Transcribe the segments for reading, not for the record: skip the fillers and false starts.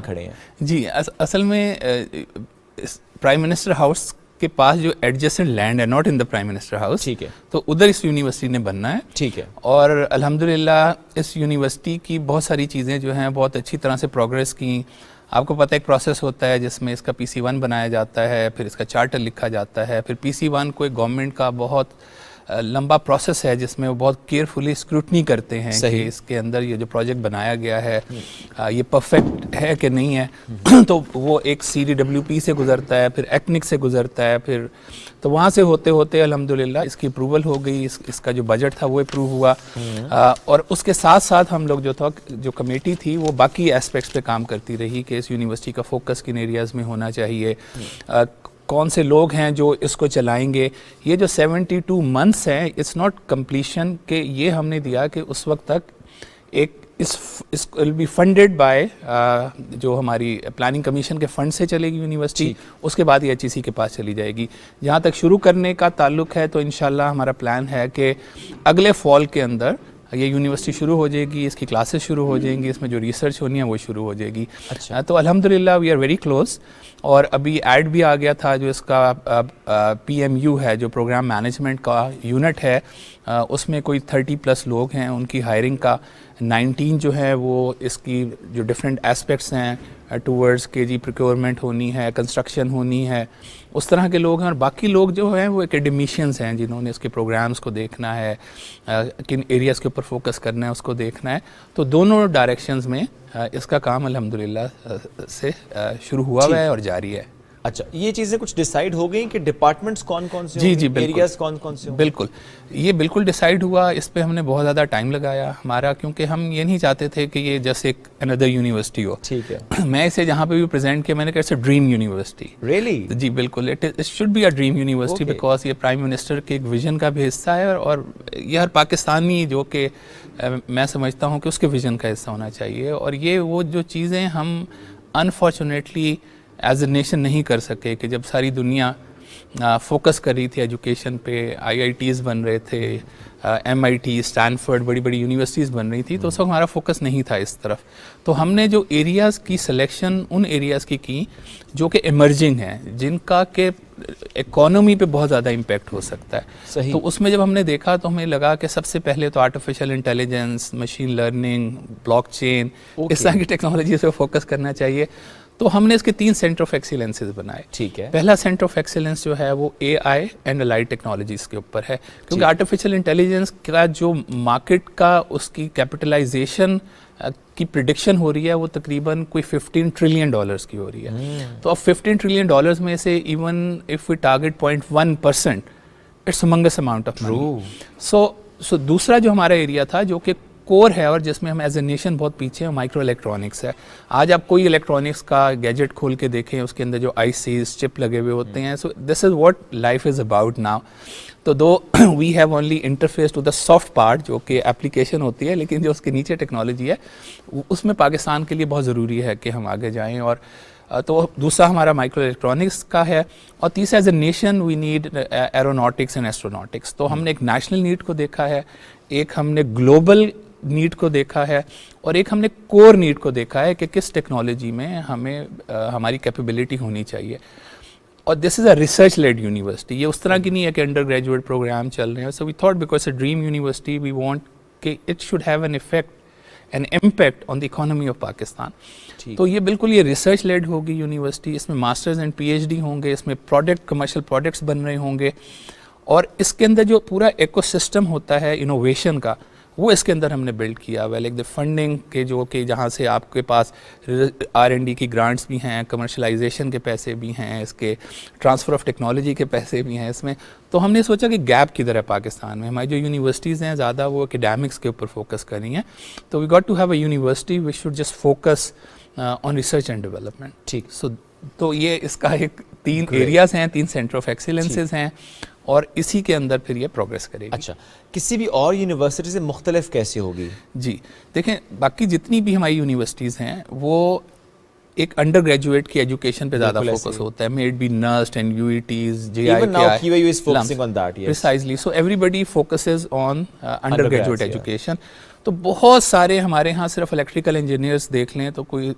کھڑے ہیں؟ جی اصل میں پرائم منسٹر ہاؤس کے پاس جو ایڈجسٹنٹ لینڈ ہے، not in the prime minister house, ٹھیک ہے، تو ادھر اس یونیورسٹی نے بننا ہے. ٹھیک ہے. اور الحمدللہ اس یونیورسٹی کی بہت ساری چیزیں جو ہیں بہت اچھی طرح سے پروگریس کی. آپ کو پتہ ہے ایک پروسیس ہوتا ہے جس میں اس کا PC1 بنایا جاتا ہے، پھر اس کا چارٹر لکھا جاتا ہے، پھر PC1 کو ایک گورنمنٹ کا بہت لمبا پروسیس ہے جس میں وہ بہت کیئرفلی اسکروٹنی کرتے ہیں کہ اس کے اندر یہ جو پروجیکٹ بنایا گیا ہے یہ پرفیکٹ ہے کہ نہیں ہے. تو وہ ایک CDWP سے گزرتا ہے، پھر ایکنک سے گزرتا ہے، پھر تو وہاں سے ہوتے ہوتے الحمدللہ اس کی اپروول ہو گئی. اس کا جو بجٹ تھا وہ اپروو ہوا. اور اس کے ساتھ ساتھ ہم لوگ جو کمیٹی تھی وہ باقی اسپیکٹس پہ کام کرتی رہی کہ اس یونیورسٹی کا فوکس کن ایریاز میں ہونا چاہیے، کون سے لوگ ہیں جو اس کو چلائیں گے. یہ جو 72 منتھس ہیں اٹس ناٹ کمپلیشن، کہ یہ ہم نے دیا کہ اس وقت تک ایک اس ول بی فنڈیڈ بائی جو ہماری پلاننگ کمیشن کے فنڈ سے چلے گی یونیورسٹی. اس کے بعد یہ HEC کے پاس چلی جائے گی. جہاں تک شروع کرنے کا تعلق ہے تو انشاءاللہ ہمارا پلان ہے کہ اگلے فال کے اندر یہ یونیورسٹی شروع ہو جائے گی، اس کی کلاسز شروع ہو جائیں گی، اس میں جو ریسرچ ہونی ہے وہ شروع ہو جائے گی. اچھا، تو الحمدللہ وی آر ویری کلوز. اور ابھی ایڈ بھی آ گیا تھا جو اس کا PMU ہے، جو پروگرام مینجمنٹ کا یونٹ ہے، اس میں کوئی 30+ لوگ ہیں. ان کی ہائرنگ کا 19 جو ہے وہ اس کی جو ڈفرینٹ اسپیکٹس ہیں ٹورڈز کے جی پروکیورمنٹ ہونی ہے، کنسٹرکشن ہونی ہے، اس طرح کے لوگ ہیں. اور باقی لوگ جو ہیں وہ اکیڈمیشینز ہیں جنہوں نے اس کے پروگرامز کو دیکھنا ہے، کن ایریاز کے اوپر فوکس کرنا ہے اس کو دیکھنا ہے. تو دونوں ڈائریکشنز میں اس کا کام الحمدللہ سے شروع ہوا ہے اور جاری ہے. اچھا، یہ چیزیں کچھ ڈیسائیڈ ہو گئیں کہ ڈپارٹمنٹس کون کون سے ہوں گے، ایریاز کون کون سے ہوں گے؟ بالکل، یہ بالکل ڈیسائیڈ ہوا. اس پہ ہم نے بہت زیادہ ٹائم لگایا ہمارا، کیونکہ ہم یہ نہیں چاہتے تھے کہ یہ جیسے ایک اندر یونیورسٹی ہو. ٹھیک ہے. میں اسے جہاں پہ بھی پریزنٹ کیا میں نے کہا it's a dream university. Really? جی بالکل، it should be a dream university because یہ پرائم منسٹر کے ایک ویژن کا بھی حصہ ہے، اور یہ ہر پاکستانی جو کہ میں سمجھتا ہوں کہ اس کے ویژن کا حصہ ہونا چاہیے. اور یہ وہ جو چیزیں ہم انفارچونیٹلی ایز اے نیشن نہیں کر سکے کہ جب ساری دنیا فوکس کر رہی تھی ایجوکیشن پہ، IITs بن رہے تھے، MIT، اسٹینفرڈ، بڑی بڑی یونیورسٹیز بن رہی تھی، تو اس وقت ہمارا فوکس نہیں تھا اس طرف. تو ہم نے جو ایریاز کی سلیکشن ان ایریاز کی جو کہ ایمرجنگ ہیں، جن کا کہ اکانومی پہ بہت زیادہ امپیکٹ ہو سکتا ہے. صحیح. تو اس میں جب ہم نے دیکھا تو ہمیں لگا کہ سب سے پہلے تو artificial intelligence, machine learning, blockchain, اس طرح کی ٹیکنالوجیز پہ فوکس کرنا چاہیے. تو ہم نے اس کے 3 سینٹر آف ایکسیلنسز بنائے. ٹھیک ہے. پہلا سینٹر آف ایکسیلنس جو ہے وہ AI اینڈ الائڈ ٹیکنالوجیز کے اوپر ہے، کیونکہ آرٹیفیشل انٹیلیجنس کا جو مارکیٹ کا اس کی کیپٹلائزیشن کی پریڈکشن ہو رہی ہے وہ تقریباً کوئی $15 ٹریلین کی ہو رہی ہے. تو اب $15 ٹریلین میں سے even if we target 0.1%، it's amongst amount of money. So دوسرا جو ہمارا ایریا تھا جو کہ کور ہے اور جس میں ہم ایز اے نیشن بہت پیچھے ہیں، مائکرو الیکٹرانکس ہے. آج آپ کوئی الیکٹرانکس کا گیجٹ کھول کے دیکھیں، اس کے اندر جو ICs چپ لگے ہوئے ہوتے ہیں. So this is what life is about now. تو though we have only interface to the soft part جو کہ اپلیکیشن ہوتی ہے، لیکن جو اس کے نیچے ٹیکنالوجی ہے اس میں پاکستان کے لیے بہت ضروری ہے کہ ہم آگے جائیں. اور تو دوسرا ہمارا مائکرو الیکٹرانکس کا ہے. اور تیسرا as a nation we need aeronautics and astronautics. تو ہم نے ایک نیشنل نیڈ کو دیکھا ہے، ایک ہم نے گلوبل نیڈ کو دیکھا ہے، اور ایک ہم نے کور نیڈ کو دیکھا ہے کہ کس ٹیکنالوجی میں ہمیں ہماری کیپیبلٹی ہونی چاہیے. اور دس از اے ریسرچ لیڈ یونیورسٹی. یہ اس طرح کی نہیں ہے کہ انڈر گریجویٹ پروگرام چل رہے ہیں. So we thought because a dream university we want کہ it should have an effect an impact on the economy of Pakistan. تو یہ بالکل یہ ریسرچ لیڈ ہوگی یونیورسٹی. اس میں ماسٹرز اینڈ PhD ہوں گے، اس میں کمرشل پروڈکٹس بن رہے ہوں گے، اور اس کے اندر جو پورا ایکو سسٹم ہوتا ہے انوویشن کا وہ اس کے اندر ہم نے بلڈ کیا ہوا ہے. لائک دا فنڈنگ کے جو کہ جہاں سے آپ کے پاس R&D کی گرانٹس بھی ہیں، کمرشلائزیشن کے پیسے بھی ہیں، اس کے ٹرانسفر آف ٹیکنالوجی کے پیسے بھی ہیں اس میں. تو ہم نے سوچا کہ گیپ کدھر ہے پاکستان میں. ہماری جو یونیورسٹیز ہیں زیادہ وہ اکیڈیمکس کے اوپر فوکس کر رہی ہیں. تو we got to have a university which should just focus on research and development. ٹھیک. تو یہ اس کا ایک 3 ایریاز ہیں، 3 سینٹر آف ایکسیلنسز ہیں، اور اسی کے اندر پھر یہ پروگریس کرے گی. اچھا، کسی بھی اور یونیورسٹی سے مختلف کیسے ہوگی؟ جی دیکھیں، باقی جتنی بھی ہماری یونیورسٹیز ہیں وہ ایک انڈر گریجویٹ کی ایجوکیشن پہ زیادہ فوکس ہوتا ہے. Maybe NUST and UETs, QIU is focusing on that. Yes. Precisely. So everybody focuses on undergraduate education. تو بہت سارے ہمارے ہاں صرف الیکٹریکل انجینئرس دیکھ لیں تو کوئی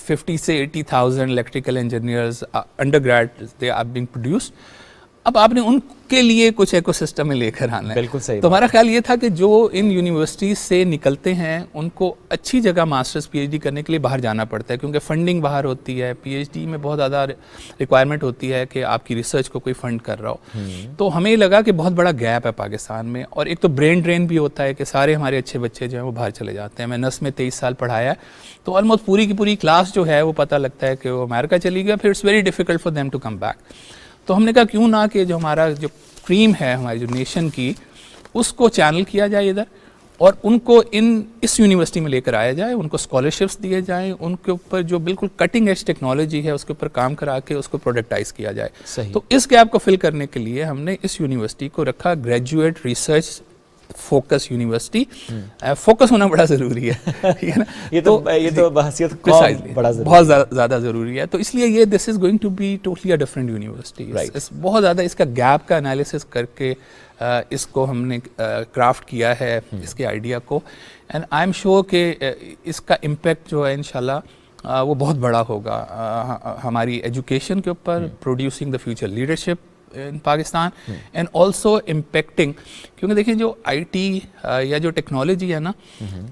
50 سے 80,000 electrical engineers undergrad they are being produced. اب آپ نے ان کے لیے کچھ ایکو سسٹم میں لے کر آنا ہے. بالکل صحیح. تو ہمارا خیال یہ تھا کہ جو ان یونیورسٹیز سے نکلتے ہیں ان کو اچھی جگہ ماسٹرز پی ایچ ڈی کرنے کے لیے باہر جانا پڑتا ہے, کیونکہ فنڈنگ باہر ہوتی ہے, پی ایچ ڈی میں بہت زیادہ ریکوائرمنٹ ہوتی ہے کہ آپ کی ریسرچ کو کوئی فنڈ کر رہا ہو. تو ہمیں لگا کہ بہت بڑا گیپ ہے پاکستان میں, اور ایک تو برین ڈرین بھی ہوتا ہے کہ سارے ہمارے اچھے بچے جو ہیں وہ باہر چلے جاتے ہیں. میں نس میں 23 سال پڑھایا ہے, تو آلموسٹ پوری کی پوری کلاس جو ہے وہ پتہ لگتا ہے کہ وہ امریکہ چلی گیا, پھر it's very difficult for them to come back. تو ہم نے کہا کیوں نہ کہ جو ہمارا جو کریم ہے ہماری جو نیشن کی, اس کو چینل کیا جائے ادھر, اور ان کو اس یونیورسٹی میں لے کر آیا جائے, ان کو اسکالرشپس دیے جائیں, ان کے اوپر جو بالکل کٹنگ ایج ٹیکنالوجی ہے اس کے اوپر کام کرا کے اس کو پروڈکٹائز کیا جائے. صحیح. تو اس گیپ کو فل کرنے کے لیے ہم نے اس یونیورسٹی کو رکھا graduate research focus university. Focus ہونا بڑا ضروری ہے, یہ تو بحثیت بہت زیادہ ضروری ہے. تو اس لیے یہ this is going to be totally a different university. بہت زیادہ اس کا گیپ کا انالیسس کر کے اس کو ہم نے کرافٹ کیا ہے, اس کے آئیڈیا کو, اینڈ آئی ایم شیور کہ اس کا امپیکٹ جو ہے انشاءاللہ وہ بہت بڑا ہوگا ہماری ایجوکیشن کے اوپر, producing the future leadership in Pakistan, and also impacting. کیونکہ دیکھیں جو آئی ٹی یا جو ٹیکنالوجی ہے نا,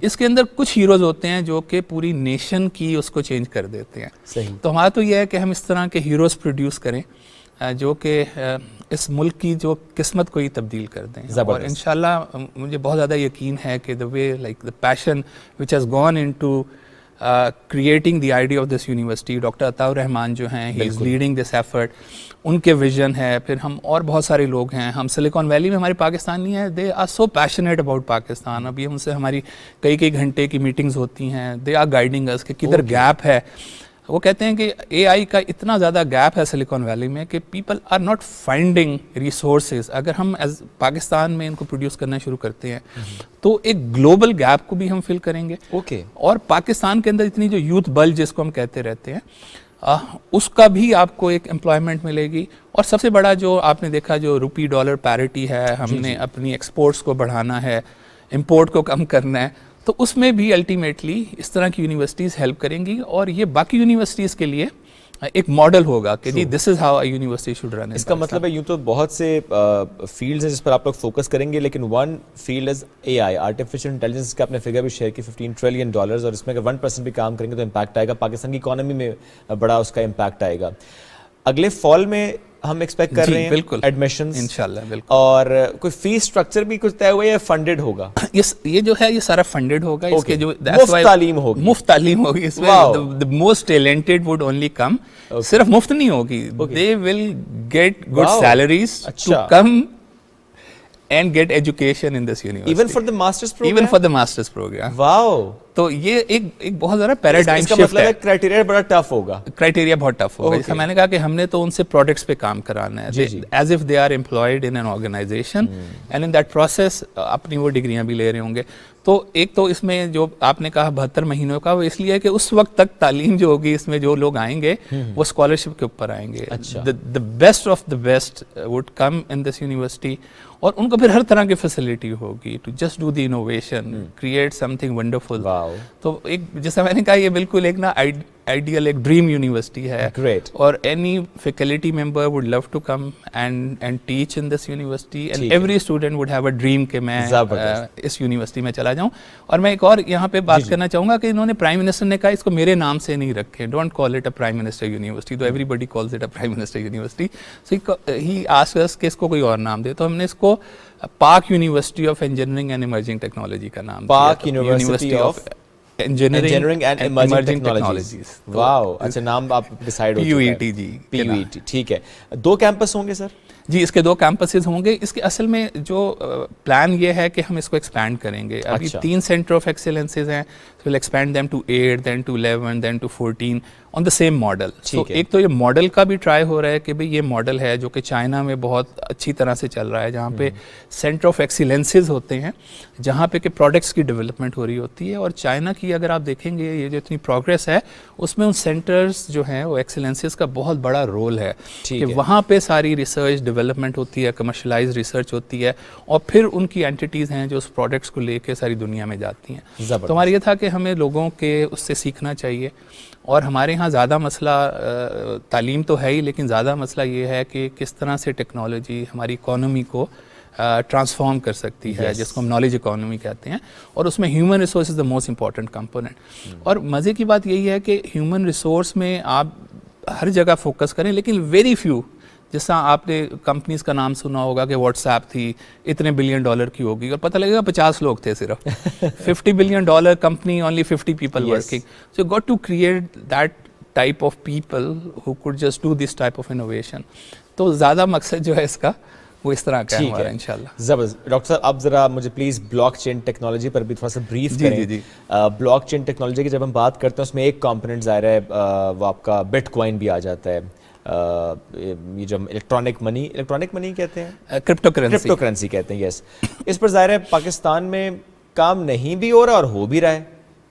اس کے اندر کچھ ہیروز ہوتے ہیں جو کہ پوری نیشن کی اس کو چینج کر دیتے ہیں. صحیح. تو ہمارا تو یہ ہے کہ ہم اس طرح کے ہیروز پروڈیوس کریں جو کہ اس ملک کی جو قسمت کو ہی تبدیل کر دیں. اور انشاءاللہ مجھے بہت زیادہ یقین ہے کہ the way like the passion which has gone into creating the idea of this university, doctor Atta Ur Rahman جو ہیں, he is leading this effort, ان کے ویژن ہے, پھر ہم اور بہت سارے لوگ ہیں, ہم سلیکان ویلی میں ہمارے پاکستانی ہیں, they are so passionate about Pakistan. ابھی ہم سے ہماری کئی گھنٹے کی میٹنگز ہوتی ہیں, they are guiding us کہ کدھر گیپ ہے. وہ کہتے ہیں کہ اے آئی کا اتنا زیادہ گیپ ہے سلیکان ویلی میں کہ people are not finding resources. اگر ہم ایز پاکستان میں ان کو پروڈیوس کرنا شروع کرتے ہیں تو ایک گلوبل گیپ کو بھی ہم فل کریں گے. اور پاکستان کے اندر اتنی جو یوتھ بل جس کو ہم کہتے رہتے ہیں, اس کا بھی آپ کو ایک امپلائمنٹ ملے گی. اور سب سے بڑا جو آپ نے دیکھا جو روپی ڈالر پیرٹی ہے, ہم نے اپنی ایکسپورٹس کو بڑھانا ہے, امپورٹ کو کم کرنا ہے, تو اس میں بھی الٹیمیٹلی اس طرح کی یونیورسٹیز ہیلپ کریں گی, اور یہ باقی یونیورسٹیز کے لیے ایک ماڈل ہوگا کہ جی this is how a university should run. اس کا مطلب ہے یوں تو بہت سے فیلڈز ہیں جس پر آپ لوگ فوکس کریں گے, لیکن one field is a I, artificial intelligence کا آپ نے فگر بھی شیئر کی $15 ٹریلین, اور اس میں اگر 1% بھی کام کریں گے تو امپیکٹ آئے گا, پاکستان کی اکانومی میں بڑا اس کا امپیکٹ آئے گا. اگلے فال میں ہم ایکسپیکٹ کر رہے ہیں ایڈمیشنز انشاءاللہ. بالکل. اور کوئی فیس اسٹرکچر بھی کچھ طے ہوا ہے یا فنڈڈ ہوگا؟ یہ جو ہے یہ سارا فنڈڈ ہوگا. اس کے جو مفت تعلیم ہوگی, مفت تعلیم ہوگی. اس میں the most talented would only come. صرف مفت نہیں ہوگی, they will get good salaries to come and get education in this university. Even for the master's program? Even for the master's program. Wow. تو یہ ایک بہت زیادہ پیراڈائم شفٹ ہے. اس کا مطلب ہے کرائٹیریا بڑا ٹف ہوگا. کرائٹیریا بہت ٹف ہوگا. جیسے میں نے کہا کہ ہم نے تو ان سے پروڈکٹس پہ کام کرانا ہے, as if they are employed in an organization, and in that process اپنی وہ ڈگریاں بھی لے رہے ہوں گے. تو ایک تو اس میں جو آپ نے کہا 72 مہینوں کا, وہ اس لیے کہ اس وقت تک تعلیم جو ہوگی اس میں جو لوگ آئیں گے وہ اسکالرشپ کے اوپر آئیں گے. the best of the best would come in this university, اور ان کو پھر ہر طرح کی فیسلٹی ہوگی to just do the innovation, create something wonderful. تو ایک جیسا میں نے کہا یہ بالکل ایک نا آئیڈیل ایک ڈریم یونیورسٹی ہے. اور any faculty member would love to come and teach in this university, and every student would have a dream کہ میں اس یونیورسٹی میں چلا جاؤں. اور میں ایک اور یہاں پہ بات کرنا چاہوں گا کہ انہوں نے پرائم منسٹر نے کہا اس کو میرے نام سے نہیں رکھے, don't call it a prime minister university, تو everybody calls it a prime minister university. So he asked us کہ اس کو کوئی اور نام دے, تو ہم نے اس کو Pak university of engineering and emerging technology کا نام, Pak university of engineering and emerging technologies. Wow. اچھا, نام آپ ڈیسائیڈ ہو چکا ہے. جی PUET. ٹھیک ہے. 2 کیمپس ہوں گے سر؟ جی, اس کے 2 کیمپسز ہوں گے. اس کے اصل میں جو پلان یہ ہے کہ ہم اس کو ایکسپینڈ کریں گے. ابھی 3 سینٹر آف ایکسیلنسز ہیں, we'll expand them to 8, then to 11, then to 14 on the same model. So ایک تو یہ ماڈل کا بھی ٹرائی ہو رہا ہے کہ بھئی یہ ماڈل ہے جو کہ چائنا میں بہت اچھی طرح سے چل رہا ہے, جہاں پہ سینٹر آف ایکسیلنسز ہوتے ہیں, جہاں پہ کہ پروڈکٹس کی ڈیولپمنٹ ہو رہی ہوتی ہے. اور چائنا کی اگر آپ دیکھیں گے یہ جو اتنی پروگریس ہے اس میں ان سینٹرز جو ہیں وہ ایکسیلنسز کا بہت بڑا رول ہے کہ وہاں پہ ساری ریسرچ ڈیولپمنٹ ہوتی ہے, کمرشلائز ریسرچ ہوتی ہے, اور پھر ان کی اینٹیٹیز ہیں جو اس پروڈکٹس کو لے کے ساری دنیا میں جاتی ہیں. تو ہمارا یہ تھا کہ ہمیں لوگوں کے اس سے سیکھنا چاہیے. اور ہمارے ہاں زیادہ مسئلہ تعلیم تو ہے ہی, لیکن زیادہ مسئلہ یہ ہے کہ کس طرح سے ٹیکنالوجی ہماری اکانومی کو ٹرانسفارم کر سکتی ہے, جس کو ہم نالج اکانومی کہتے ہیں, اور اس میں human resource is the most important component. اور مزے کی بات یہی ہے کہ ہیومن ریسورس میں آپ ہر جگہ فوکس کریں, لیکن ویری فیو, جس طرح آپ نے کمپنیز کا نام سنا ہوگا کہ واٹس ایپ تھی اتنے $1 بلین کی ہوگی, اور پتہ لگے گا 50 لوگ تھے صرف. $50 billion company, only 50 people working. So you got to create that type of people who could just do this type of innovation. تو زیادہ مقصد جو ہے اس کا وہ اس طرح کا ہے ہمارا انشاءاللہ. زبردست. ڈاکٹر صاحب آپ ذرا مجھے پلیز بلاک چین ٹیکنالوجی پر بھی تھوڑا سا بریف کریں. جی. بلاک چین ٹیکنالوجی کی جب ہم بات کرتے ہیں اس میں ایک کمپوننٹ ظاہر ہے وہ آپ کا بٹ کوائن بھی آ جاتا ہے, یہ جو الیکٹرانک منی کہتے ہیں, کرپٹو کرنسی کہتے ہیں. یس, اس پر ظاہر ہے پاکستان میں کام نہیں بھی ہو رہا اور ہو بھی رہا ہے,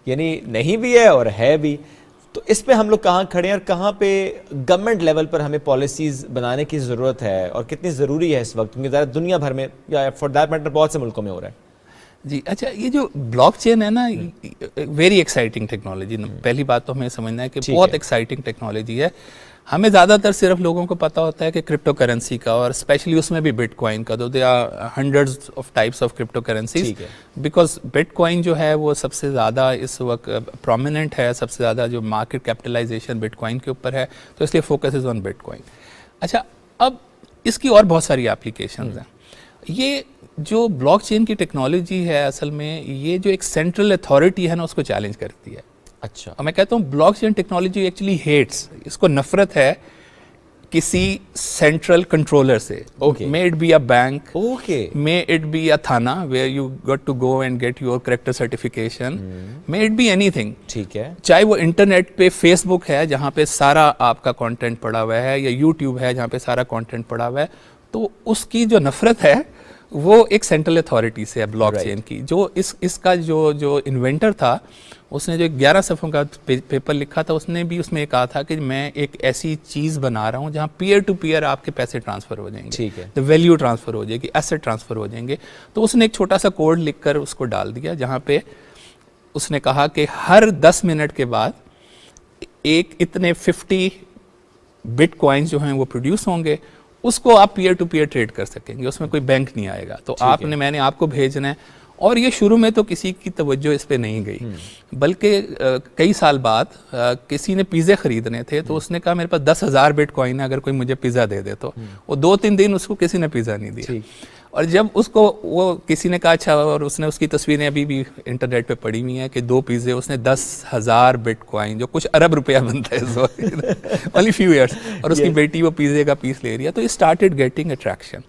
یعنی نہیں بھی ہے اور ہے بھی. تو اس پہ ہم لوگ کہاں کھڑے ہیں اور کہاں پہ گورنمنٹ لیول پر ہمیں پالیسیز بنانے کی ضرورت ہے, اور کتنی ضروری ہے اس وقت, کیونکہ ظاہر دنیا بھر میں یا فار دیٹ میٹر بہت سے ملکوں میں ہو رہا ہے. جی اچھا, یہ جو بلاک چین ہے نا, ویری ایکسائٹنگ ٹیکنالوجی. پہلی بات تو ہمیں سمجھنا ہے کہ بہت ایکسائٹنگ ٹیکنالوجی ہے. ہمیں زیادہ تر صرف لوگوں کو پتہ ہوتا ہے کہ کرپٹو کرنسی کا, اور اسپیشلی اس میں بھی بٹ کوائن کا, تو they are hundreds of types of crypto currencies, because bitcoin جو ہے وہ سب سے زیادہ اس وقت پرومیننٹ ہے, سب سے زیادہ جو مارکیٹ کیپٹلائزیشن بٹ کوائن کے اوپر ہے, تو اس لیے focus is on but coin. اچھا, اب اس کی اور بہت ساری اپلیکیشنز ہیں. یہ جو بلاک چین کی ٹیکنالوجی ہے اصل میں یہ جو ایک سینٹرل اتھارٹی ہے نا اس کو چیلنج کرتی ہے. اچھا, اور میں کہتا ہوں blockchain technology actually hates, اس کو نفرت ہے کسی سینٹرل کنٹرولر سے. May it be a bank, may it be a thana where you got to go and get your character certification, may it be اینی تھنگ. ٹھیک ہے, چاہے وہ انٹرنیٹ پہ فیس بک ہے جہاں پہ سارا آپ کا کانٹینٹ پڑا ہوا ہے, یا یوٹیوب ہے جہاں پہ سارا کانٹینٹ پڑا ہوا ہے, تو اس کی جو نفرت ہے وہ ایک سینٹرل اتھارٹی سے ہے بلاک چین کی. جو اس کا جو انوینٹر تھا اس نے جو 11 صفحوں کا پیپر لکھا تھا, اس نے بھی اس میں یہ کہا تھا کہ میں ایک ایسی چیز بنا رہا ہوں جہاں پیئر ٹو پیئر آپ کے پیسے ٹرانسفر ہو جائیں گے, ٹھیک ہے, ویلیو ٹرانسفر ہو جائے گی, ایسٹ ٹرانسفر ہو جائیں گے. تو اس نے ایک چھوٹا سا کوڈ لکھ کر اس کو ڈال دیا جہاں پہ اس نے کہا کہ ہر 10 منٹ کے بعد ایک اتنے 50 بٹ کوائنز جو ہیں وہ پروڈیوس ہوں گے, اس کو آپ پیئر ٹو پیئر ٹریڈ کر سکیں گے, اس میں کوئی بینک نہیں آئے گا. تو میں نے آپ کو بھیجنا ہے. اور یہ شروع میں تو کسی کی توجہ اس پہ نہیں گئی, بلکہ کئی سال بعد کسی نے پیزے خریدنے تھے, تو اس نے کہا میرے پاس 10,000 بٹ کوائن ہے, اگر کوئی مجھے پیزا دے دے. تو وہ 2-3 دن اس کو کسی نے پیزا نہیں دیا. اور جب اس کو وہ کسی نے کہا اچھا, اور اس نے اس کی تصویریں ابھی بھی انٹرنیٹ پہ پڑی ہوئی ہیں کہ 2 پیزے اس نے 10,000 بٹ کوائن, جو کچھ ارب روپیہ بنتا ہے only few years, اور اس کی بیٹی وہ پیزے کا پیس لے رہی ہے. تو started getting attraction,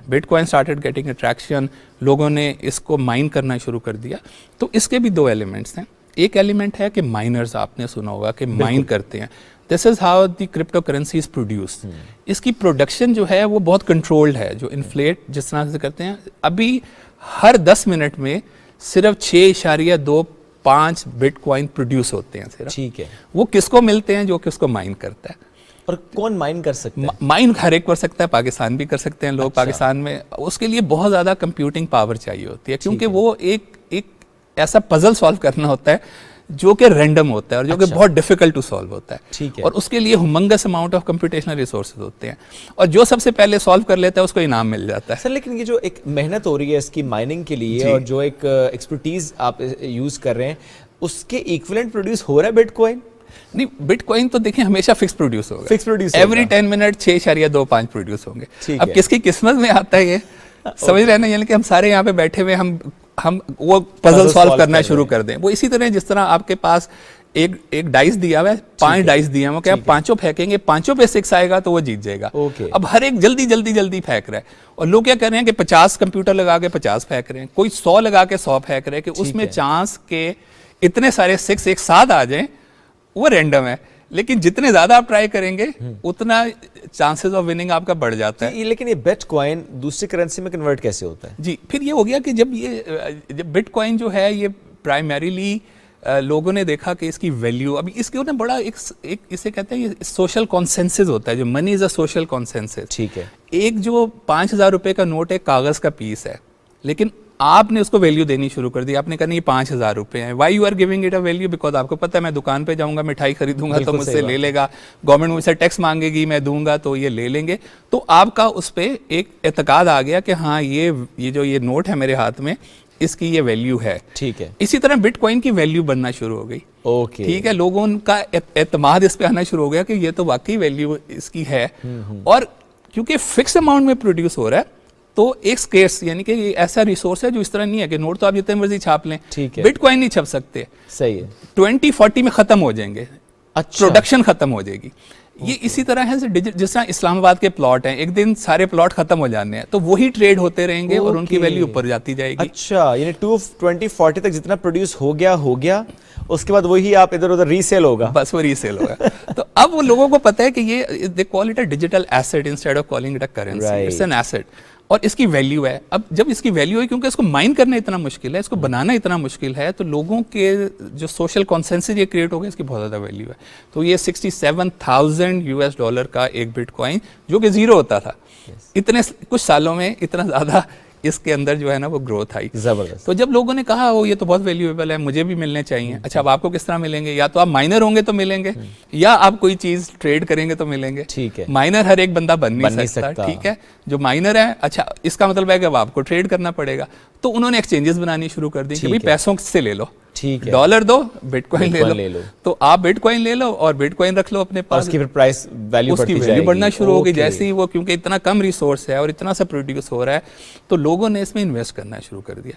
but coin started getting attraction, لوگوں نے اس کو مائن کرنا شروع کر دیا. تو اس کے بھی 2 ایلیمنٹس ہیں. ایک ایلیمنٹ ہے کہ مائنرز, آپ نے سنا ہوگا کہ مائن کرتے ہیں. This is how the cryptocurrency is produce. اس کی پروڈکشن جو ہے وہ بہت کنٹرولڈ ہے, جو انفلیٹ جس طرح سے کرتے ہیں. ابھی ہر 10 منٹ میں صرف 6.25 بٹ کوائن پروڈیوس ہوتے ہیں صرف. ٹھیک ہے, وہ کس کو ملتے ہیں؟ جو کس کو مائن کرتا ہے. اور کون مائن کر سکتا ہے؟ مائن ہر ایک کر سکتا ہے, پاکستان بھی کر سکتے ہیں لوگ. پاکستان میں اس کے لیے بہت زیادہ کمپیوٹنگ پاور چاہیے ہوتی ہے, کیونکہ وہ ایک ایسا پزل سالو کرنا ہوتا ہے جو کہ رینڈم ہوتا ہے اور جو کہ بہت ڈیفیکلٹ ٹو سالو ہوتا ہے. اور اس کے لیے ہیومنگس اماؤنٹ آف کمپیوٹیشنل ریسورسز ہوتے ہیں, اور جو سب سے پہلے سالو کر لیتا ہے اس کو انعام مل جاتا ہے. سر لیکن یہ جو ایک محنت ہو رہی ہے اس کی مائننگ کے لیے, اور جو ایک ایکسپرٹیز آپ یوز کر رہے ہیں, اس کے ایکویلنٹ پروڈیوس ہو رہا ہے بٹ کوائن؟ نہیں, بٹ کوائن تو دیکھیں ہمیشہ فکس پروڈیوس ہوگا, fix produce every 10 minute 6.25 produce ہوں گے. اب کس کی قسمت میں آتا ہے یہ سمجھ رہے ہیں نا, یعنی کہ ہم سارے یہاں پہ بیٹھے ہوئے ہم وہ پزل سالو کرنا شروع کر دیں. وہ اسی طرح جس طرح آپ کے پاس ایک ڈائس دیا ہوا ہے, 5 ڈائس دیا ہے, وہ کہ آپ 5 پھینکیں گے, 5 پہ 6 آئے گا تو وہ جیت جائے گا. اب ہر ایک جلدی پھینک رہا ہے, اور لوگ کیا کر رہے ہیں کہ 50 کمپیوٹر لگا کے 50 پھینک رہے ہیں, کوئی 100 لگا کے 100 پھینک رہے ہیں, کہ اس میں چانس کے اتنے سارے 6 ایک ساتھ آ جائیں, وہ رینڈم ہے. لیکن جتنے زیادہ آپ ٹرائی کریں گے اتنا چانسز آف وننگ آپ کا بڑھ جاتا ہے. لیکن یہ بٹ کوائن دوسری کرنسی میں کنورٹ کیسے ہوتا ہے؟ جی, پھر یہ ہو گیا کہ جب بٹ کوائن جو ہے یہ پرائمریلی لوگوں نے دیکھا کہ اس کی ویلیو, ابھی اس کے اوپر بڑا ایک اسے کہتے ہیں یہ سوشل کانسنسس ہوتا ہے, جو منی از اے سوشل کانسنسس. ٹھیک ہے, ایک جو 5,000 روپے کا نوٹ ایک کاغذ کا پیس ہے, لیکن آپ نے اس کو ویلیو دینی شروع کر دی, آپ نے کہا نہیں 5,000 روپے ہیں. Why you are giving it a value? Because آپ کو پتہ ہے میں دکان پہ جاؤں گا, مٹھائی خریدوں گا تو مجھ سے لے لے گا, گورنمنٹ مجھ سے ٹیکس مانگے گی, میں دوں گا تو یہ لے لیں گے. تو آپ کا اس پہ ایک اعتقاد آ گیا کہ ہاں یہ جو یہ نوٹ ہے میرے ہاتھ میں, اس کی یہ ویلیو ہے. ٹھیک ہے. اسی طرح بٹ کوائن کی ویلیو بننا شروع ہو گئی. اوکے. ٹھیک ہے, لوگوں کا اعتماد اس پہ آنا شروع ہو گیا کہ یہ تو واقعی ویلیو اس کی ہے. اور کیونکہ فکس اماؤنٹ میں پروڈیوس ہو رہا ہے تو ایک سکیئرس, یعنی کہ یہ ایسا ریسورس ہے جو اس طرح نہیں ہے کہ نوٹ تو آپ جتنے مرضی چھاپ لیں, بٹ کوائن نہیں چھپ سکتے. صحیح ہے. 2040 میں ختم ہو جائیں گے, اچھا, پروڈکشن ختم ہو جائے گی. یہ اسی طرح ہے جس طرح اسلام آباد کے پلاٹ ہیں, ایک دن سارے پلاٹ ختم ہو جانے ہیں تو وہی ٹریڈ ہوتے رہیں گے اور ان کی ویلیو اوپر جاتی جائے گی. اچھا, یعنی 2040 تک جتنا پروڈیوس ہو گیا, اس کے بعد وہی آپ ادھر ادھر ریسیل ہوگا, بس وہ ریسیل ہوگا. تو اب وہ لوگوں کو پتہ ہے کہ یہ they call it a digital asset instead of calling it a currency, it's an asset. اور اس کی ویلیو ہے. اب جب اس کی ویلیو ہے, کیونکہ اس کو مائن کرنا اتنا مشکل ہے, اس کو بنانا اتنا مشکل ہے, تو لوگوں کے جو سوشل کانسنسس یہ کریٹ ہو گیا, اس کی بہت زیادہ ویلیو ہے. تو یہ $67,000 کا ایک بٹ کوائن جو کہ زیرو ہوتا تھا, اتنے کچھ سالوں میں اتنا زیادہ اس کے اندر جو ہے نا وہ گروتھ آئی. زبردست. تو جب لوگوں نے کہا یہ تو بہت ویلیویبل ہے, مجھے بھی ملنے چاہیے. اچھا, اب آپ کو کس طرح ملیں گے؟ یا تو آپ مائنر ہوں گے تو ملیں گے, یا آپ کوئی چیز ٹریڈ کریں گے تو ملیں گے. ٹھیک ہے. مائنر ہر ایک بندہ بن نہیں سکتا. ٹھیک ہے, جو مائنر ہے, اچھا اس کا مطلب ہے کہ اب آپ کو ٹریڈ کرنا پڑے گا. تو انہوں نے ایکسچینجز بنانی شروع کر دی کہ بھائی پیسوں سے لے لو, ٹھیک ہے, ڈالر دو, بٹ کوائن لے لو. تو آپ بٹ کوائن لے لو اور بٹ کوائن رکھ لو اپنے پاس, اس کی پرائس ویلیو بڑھنا شروع ہوگی. جیسے ہی وہ, کیونکہ اتنا کم ریسورس ہے اور اتنا سا پروڈیوس ہو رہا ہے, تو لوگوں نے اس میں انویسٹ کرنا شروع کر دیا.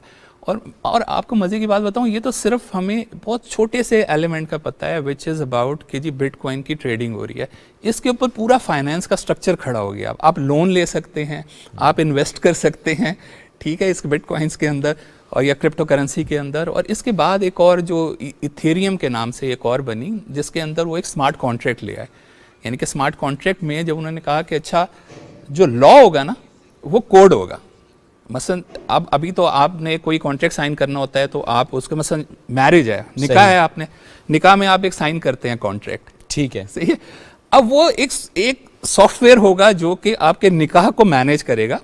اور آپ کو مزے کی بات بتاؤں, یہ تو صرف ہمیں بہت چھوٹے سے ایلیمنٹ کا پتہ ہے, وچ از اباؤٹ کہ جی بٹ کوائن کی ٹریڈنگ ہو رہی ہے. اس کے اوپر پورا فائنینس کا اسٹرکچر کھڑا ہو گیا. آپ لون لے سکتے ہیں, آپ انویسٹ کر سکتے ہیں, ٹھیک ہے, اس بٹ کوائنس کے اندر اور یا کرپٹو کرنسی کے اندر. اور اس کے بعد ایک اور جو ایتھیریم کے نام سے ایک اور بنی, جس کے اندر وہ ایک اسمارٹ کانٹریکٹ لے آئے. یعنی کہ اسمارٹ کانٹریکٹ میں جب انہوں نے کہا کہ اچھا جو لا ہوگا نا وہ کوڈ ہوگا. مثلا اب ابھی تو آپ نے کوئی کانٹریکٹ سائن کرنا ہوتا ہے تو آپ اس کا, مثلا میرج ہے, نکاح ہے, آپ نے نکاح میں آپ ایک سائن کرتے ہیں کانٹریکٹ, ٹھیک ہے, صحیح ہے. اب وہ ایک سافٹ ویئر ہوگا جو کہ آپ کے نکاح کو مینیج کرے گا.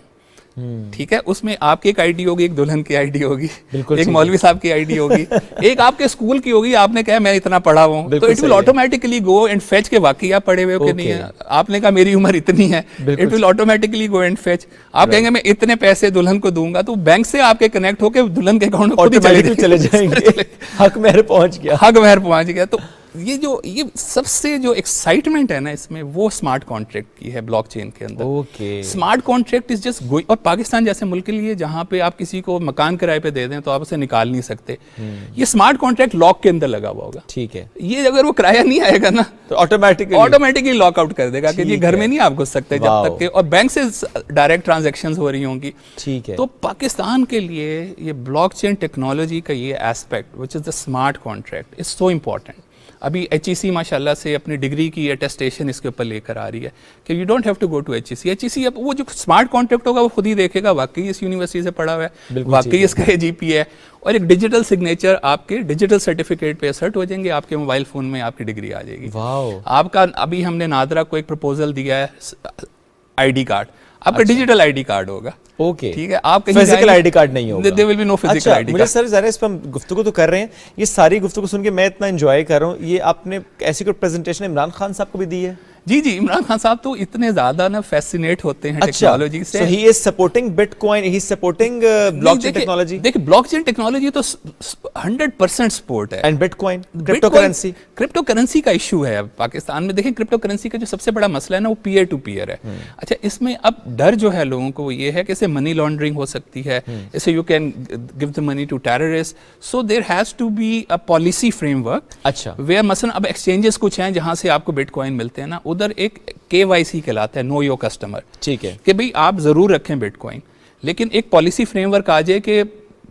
ٹھیک ہے, اس میں آپ کی ایک آئی ڈی ہوگی, ایک دلہن کی آئی ڈی ہوگی, ایک مولوی صاحب کی آئی ڈی ہوگی, ایک آپ کے اسکول کی ہوگی. آپ نے کہا میں اتنا پڑھا ہوں, تو it will automatically go and fetch کے واقعی آپ پڑھے ہوئے ہو کہ نہیں ہے. آپ نے کہا میری عمر اتنی ہے, it will automatically go and fetch. آپ کہیں گے میں اتنے پیسے دلہن کو دوں گا, تو بینک سے آپ کے کنیکٹ ہو کے دلہن کے اکاؤنٹ میں چلے جائیں گے. حق مہر پہنچ گیا. تو یہ سب سے جو ایکسائٹمنٹ ہے نا اس میں, وہ اسمارٹ کانٹریکٹ کی ہے بلاک چین کے اندر. Smart contract is just going. اور پاکستان جیسے ملک کے لیے جہاں پہ آپ کسی کو مکان کرائے پہ دے دیں تو آپ اسے نکال نہیں سکتے, یہ اسمارٹ کانٹریکٹ لاک کے اندر لگا ہوا ہوگا. ٹھیک ہے, یہ اگر وہ کرایہ نہیں آئے گا نا تو آٹومیٹکلی لاک آؤٹ کر دے گا کہ یہ گھر میں نہیں آپ گھس سکتے جب تک کہ, اور بینک سے ڈائریکٹ ٹرانزیکشنز ہو رہی ہوں گی. ٹھیک ہے. تو پاکستان کے لیے یہ بلاک چین ٹیکنالوجی کا یہ aspect which is the smart contract is so important. ابھی ایچ ای سی ماشاء اللہ سے اپنی ڈگری کی اٹیسٹیشن اس کے اوپر لے کر آ رہی ہے کہ you don't have to go to H E C. اب وہ جو اسمارٹ کانٹریکٹ ہوگا وہ خود ہی دیکھے گا واقعی اس یونیورسٹی سے پڑھا ہوا ہے, واقعی اس کا جی پی ہے, اور ایک ڈیجیٹل سگنیچر آپ کے ڈیجیٹل سرٹیفکیٹ پہ اسرٹ ہو جائیں گے, آپ کے موبائل فون میں آپ کی ڈگری آ جائے گی. آپ کا ابھی ہم نے نادرا کو ایک پروپوزل دیا ہے, آئی ڈی کارڈ آپ کا ڈیجیٹل آئی ڈی کارڈ ہوگا. اوکے, ٹھیک ہے, آپ فزیکل آئی ڈی کارڈ نہیں ہوگا. there will be no physical ID card. مجھے سر ذرا اس پہ ہم گفتگو تو کر رہے ہیں, یہ ساری گفتگو سن کے میں اتنا انجوائے کر رہا ہوں. یہ آپ نے ایسی کوئی پریزنٹیشن عمران خان صاحب کو بھی دی ہے؟ جی عمران خان صاحب تو اتنے زیادہ نا فیسینیٹ ہوتے ہیں ٹیکنالوجی سے. So he is supporting Bitcoin, he is supporting blockchain technology. دیکھیں بلاک چین ٹیکنالوجی تو 100% سپورٹ ہے. And Bitcoin, crypto currency. Crypto currency کا ایشو ہے پاکستان میں. دیکھیں کرپٹو کرنسی کا جو سب سے بڑا مسئلہ ہے نا وہ پیئر ٹو پیئر ہے. اچھا, اس میں اب ڈر جو ہے لوگوں کو وہ یہ ہے کہ اسے منی لانڈرنگ ہو سکتی ہے, اسے you can give the money to terrorist. So there has to be a policy frame work. اچھا, ویئر مثلا اب ایکسچینجز کچھ ہیں جہاں سے آپ کو بٹ کوائن ملتے ہیں نا, ادھر ایک KYC کہلاتا ہے, نو یور کسٹمر. ٹھیک ہے, کہ بھئی آپ ضرور رکھیں بٹ کوائن, لیکن ایک پالیسی فریم ورک آ جائے کہ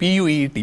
PUET,